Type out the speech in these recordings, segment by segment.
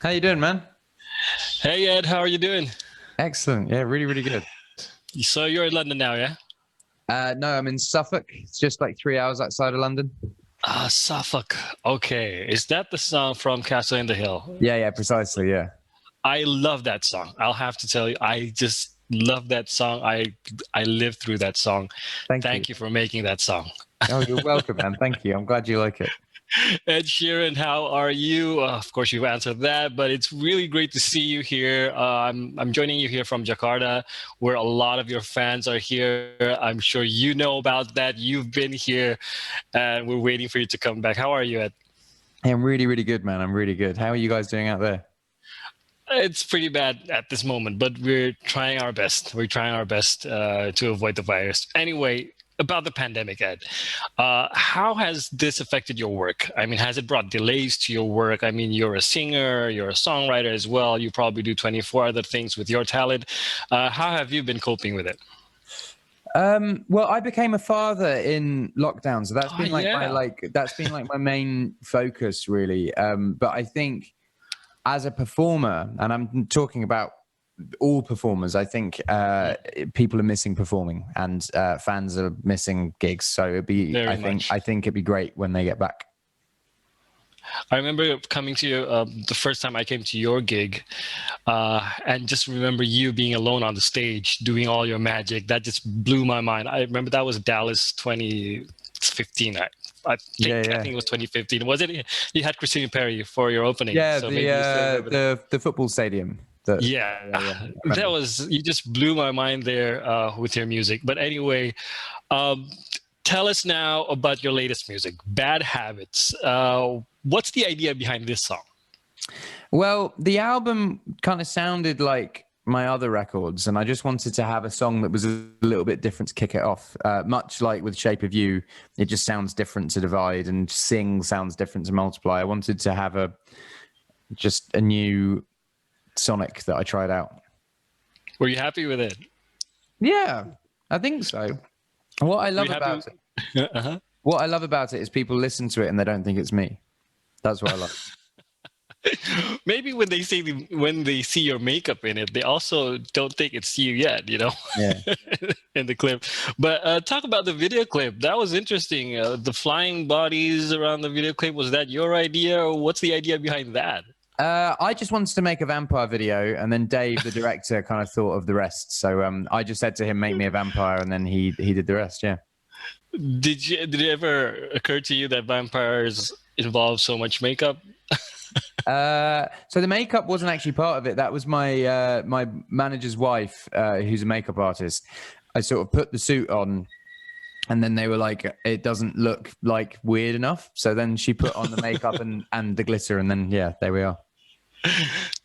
How you doing, man? Hey Ed, how are you doing? Excellent. Yeah, really, really good. So you're in London now, yeah? No, I'm in Suffolk. It's just like 3 hours outside of London. Ah, Suffolk. Okay. Is that the song from Castle in the Hill? Yeah, yeah, precisely. Yeah. I love that song. I'll have to tell you, I just love that song. I lived through that song. Thank you. Thank you for making that song. Oh, you're welcome, man. Thank you. I'm glad you like it. Ed Sheeran, how are you? Of course, you've answered that, but it's really great to see you here. I'm joining you here from Jakarta, where a lot of your fans are here. I'm sure you know about that. You've been here, and we're waiting for you to come back. How are you, Ed? Hey, I'm really, really good, man. I'm really good. How are you guys doing out there? It's pretty bad at this moment, but we're trying our best. We're trying our best to avoid the virus. Anyway, about the pandemic, Ed, how has this affected your work? I mean, has it brought delays to your work? I mean, you're a singer, you're a songwriter as well. You probably do 24 other things with your talent. How have you been coping with it? Well, I became a father in lockdown, so that's Oh, been like yeah. my main focus, really. But I think as a performer, and I'm talking about all performers, I think people are missing performing, and fans are missing gigs. So Very much. I think it'd be great when they get back. I remember coming to you the first time I came to your gig, and just remember you being alone on the stage doing all your magic. That just blew my mind. I remember that was Dallas 2015. Yeah, I yeah, think it was 2015. Was it? You had Christina Perry for your opening, yeah. so maybe you still remember that. The football stadium. Yeah, Yeah, yeah. I that remember. was, you just blew my mind there with your music. But anyway, um, tell us now about your latest music, Bad Habits. What's the idea behind this song? Well, the album kind of sounded like my other records, and I just wanted to have a song that was a little bit different to kick it off. Much like with Shape of You, it just sounds different to Divide, and Sing sounds different to Multiply. I wanted to have just a new sonic that I tried out. Were you happy with it? Yeah, I think so. What I Were love you happy about with it, uh-huh. what I love about it is people listen to it and they don't think it's me. That's what I love. Maybe when they see your makeup in it, they also don't think it's you yet, Yeah. in the clip. But talk about the video clip. That was interesting. The flying bodies around the video clip, was that your idea, or what's the idea behind that? I just wanted to make a vampire video, and then Dave, the director, kind of thought of the rest. So I just said to him, "Make me a vampire," and then he did the rest. Yeah. Did it ever occur to you that vampires involve so much makeup? So the makeup wasn't actually part of it. That was my manager's wife, who's a makeup artist. I sort of put the suit on, and then they were like, "It doesn't look like weird enough." So then she put on the makeup and the glitter, and then yeah, there we are.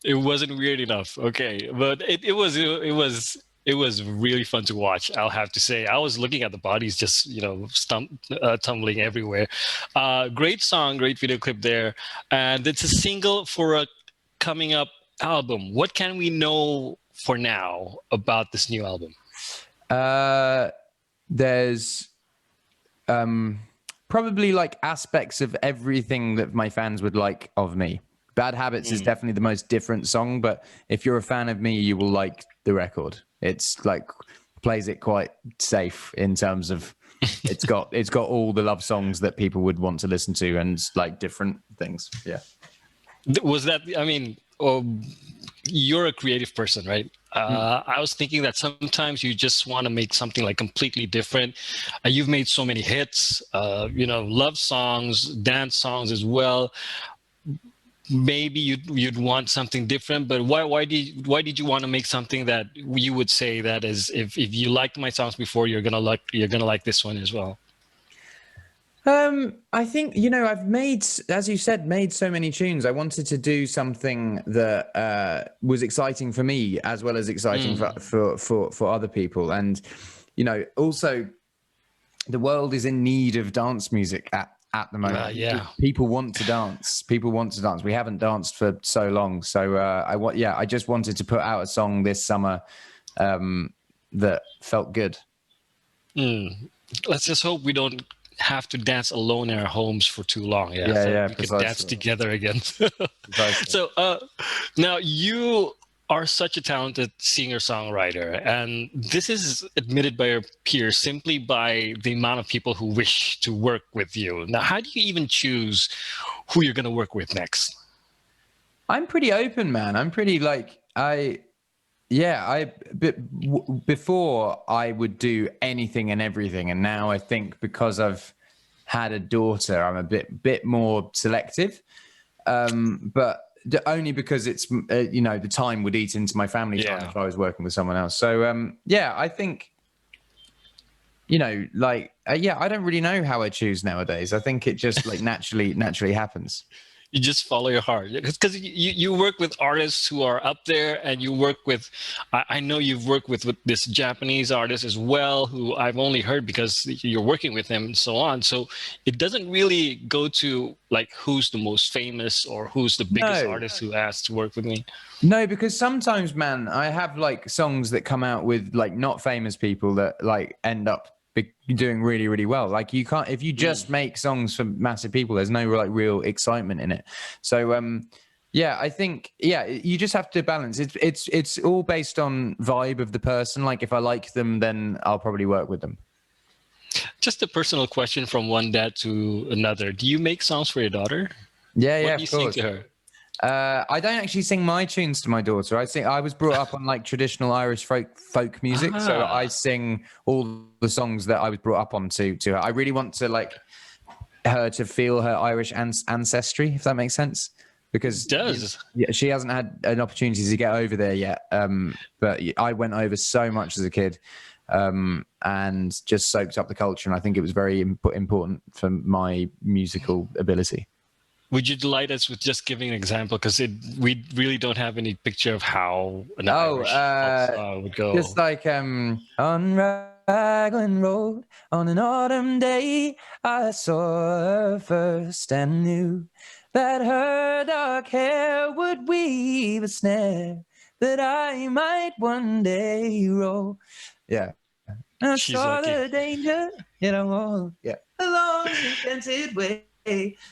It wasn't weird enough. Okay, but it was really fun to watch. I'll have to say, I was looking at the bodies just tumbling everywhere. Great song, great video clip there, and it's a single for a coming up album. What can we know for now about this new album? There's probably like aspects of everything that my fans would like of me. Bad Habits is definitely the most different song, but if you're a fan of me, you will like the record. It's like plays it quite safe in terms of it's got all the love songs that people would want to listen to and like different things. Yeah. Was that? I mean, you're a creative person, right? I was thinking that sometimes you just want to make something like completely different. You've made so many hits, love songs, dance songs as well. Maybe you'd want something different, but why did you want to make something that you would say that is, if you liked my songs before, you're gonna like this one as well? I think, I've made, as you said, made so many tunes. I wanted to do something that was exciting for me as well as exciting for other people. And, also the world is in need of dance music at the moment. Yeah. People want to dance. People want to dance. We haven't danced for so long. So I just wanted to put out a song this summer that felt good. Let's just hope we don't have to dance alone in our homes for too long. Yeah, Yeah, so yeah, we could dance precisely. together again. Precisely. So now you are such a talented singer-songwriter, and this is admitted by your peers simply by the amount of people who wish to work with you. Now, how do you even choose who you're going to work with next? I'm pretty open, man. I'm pretty like before I would do anything and everything, and now I think because I've had a daughter, I'm a bit more selective. But only because it's the time would eat into my family time if I was working with someone else. So I think I don't really know how I choose nowadays. I think it just like naturally happens. You just follow your heart, because you work with artists who are up there, and you work with, I know you've worked with this Japanese artist as well, who I've only heard because you're working with them and so on. So it doesn't really go to like who's the most famous or who's the biggest artist who asked to work with me. No, because sometimes, man, I have like songs that come out with like not famous people that like end up doing really, really well. Like you can't, if you just make songs for massive people, there's no like real excitement in it. So I think you just have to balance. It's all based on vibe of the person. Like if I like them, then I'll probably work with them. Just a personal question from one dad to another. Do you make songs for your daughter? Yeah, what do you sing to her? I don't actually sing my tunes to my daughter. I was brought up on like traditional Irish folk music, so I sing all the songs that I was brought up on to her. I really want to like her to feel her Irish ancestry, if that makes sense, because she hasn't had an opportunity to get over there yet. But I went over so much as a kid, and just soaked up the culture, and I think it was very important for my musical ability. Would you delight us with just giving an example? Because we really don't have any picture of how an Irish folk song would go. Just like on Raglan Road on an autumn day, I saw her first and knew that her dark hair would weave a snare that I might one day roll. Yeah. I saw the danger, along the enchanted way.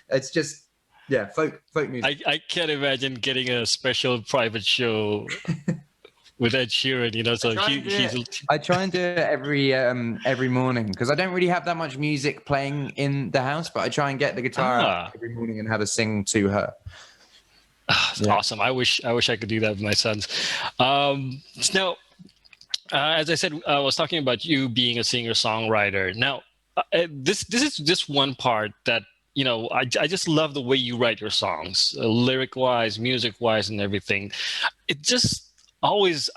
It's just. Yeah, folk music. I can't imagine getting a special private show with Ed Sheeran, so I try and do it every morning because I don't really have that much music playing in the house, but I try and get the guitar out every morning and have a sing to her. Awesome. I wish I could do that with my sons. Now, as I said, I was talking about you being a singer-songwriter. Now, this is just one part that I just love the way you write your songs, lyric-wise, music-wise, and everything. I always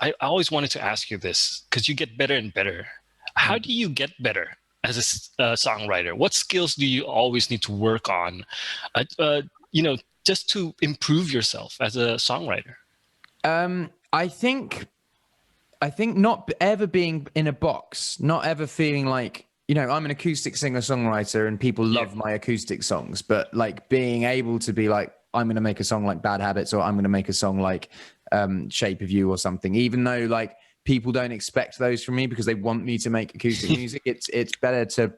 wanted to ask you this because you get better and better. How do you get better as a songwriter? What skills do you always need to work on, just to improve yourself as a songwriter? I think not ever being in a box, not ever feeling like, I'm an acoustic singer-songwriter and people love my acoustic songs, but like being able to be like, I'm going to make a song like Bad Habits, or I'm going to make a song like Shape of You or something, even though like people don't expect those from me because they want me to make acoustic music. It's better to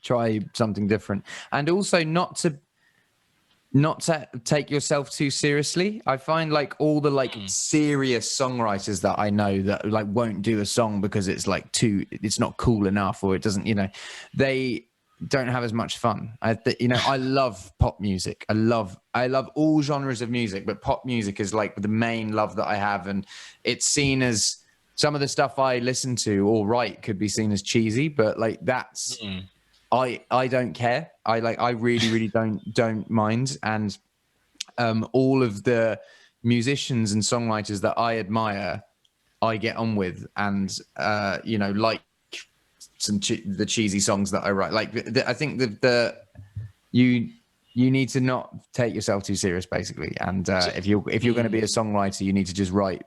try something different, and also not to take yourself too seriously. I find like all the like serious songwriters that I know that like won't do a song because it's like it's not cool enough, or it doesn't, they don't have as much fun. I love pop music. I love all genres of music, but pop music is like the main love that I have. And it's seen as, some of the stuff I listen to or write could be seen as cheesy, but like that's, I don't care. I really, really don't mind. And all of the musicians and songwriters that I admire, I get on with, and like the cheesy songs that I write. Like I think you need to not take yourself too serious, basically. And if you're going to be a songwriter, you need to just write.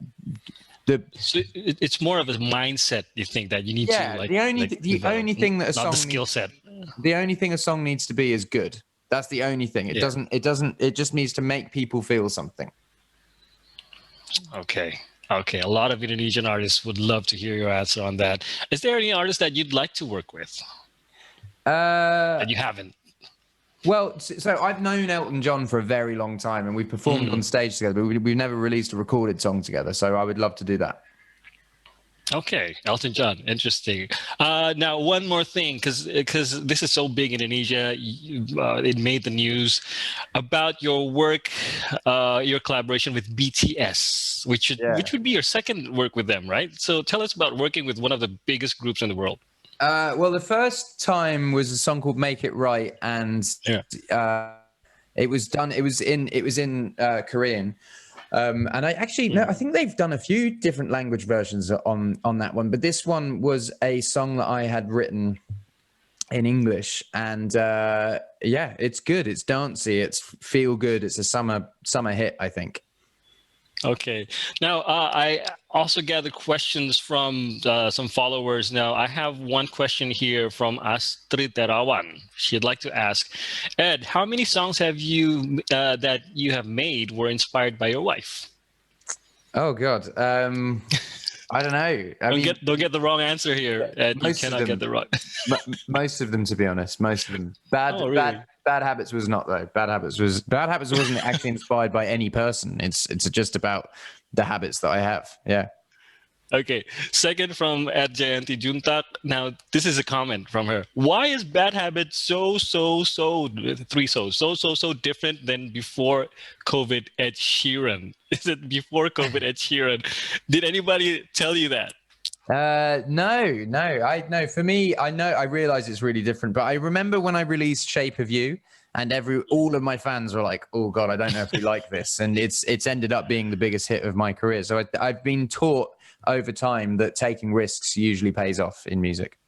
So it's more of a mindset, you think, that you need to like. The only thing that a song, not the skill set. The only thing a song needs to be is good. That's the only thing. It just needs to make people feel something. Okay. A lot of Indonesian artists would love to hear your answer on that. Is there any artist that you'd like to work with? that you haven't? Well, so I've known Elton John for a very long time, and we performed on stage together, but we've never released a recorded song together. So I would love to do that. Okay, Elton John, interesting. Now, one more thing, because this is so big in Indonesia, it made the news about your work, your collaboration with BTS, which would be your second work with them, right? So tell us about working with one of the biggest groups in the world. Well, the first time was a song called "Make It Right," and it was done. It was in Korean. And I actually no, I think they've done a few different language versions on that one, but this one was a song that I had written in English, and yeah, it's good. It's dancey. It's feel good. It's a summer hit, I think. Okay. Now, I also gathered questions from some followers. Now, I have one question here from Astrid Terawan. She'd like to ask, Ed, how many songs have you that you have made were inspired by your wife? Oh God, I don't know. Don't get the wrong answer here, Ed. You cannot get the wrong. Most of them, to be honest, most of them. Bad Habits was not though. Bad Habits wasn't actually inspired by any person. It's just about the habits that I have. Yeah. Okay. Second from at Jayanti Juntak. Now this is a comment from her. Why is Bad Habits so different than before COVID Ed Sheeran? Is it before COVID Ed Sheeran? Did anybody tell you that? No. For me, I realize it's really different, but I remember when I released Shape of You, and all of my fans were like, "Oh God, I don't know if we like this," and it's ended up being the biggest hit of my career. So I've been taught over time that taking risks usually pays off in music.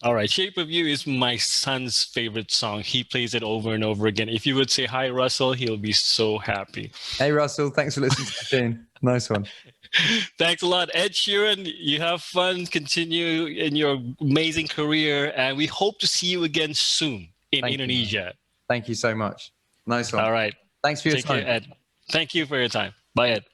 All right, Shape of You is my son's favorite song. He plays it over and over again. If you would say hi, Russell, he'll be so happy. Hey, Russell, thanks for listening to the tune. Nice one. Thanks a lot. Ed Sheeran, you have fun. Continue in your amazing career. And we hope to see you again soon in Indonesia. Thank you so much. Nice one. All right. Thanks for your time. Take care, Ed. Thank you for your time. Bye, Ed.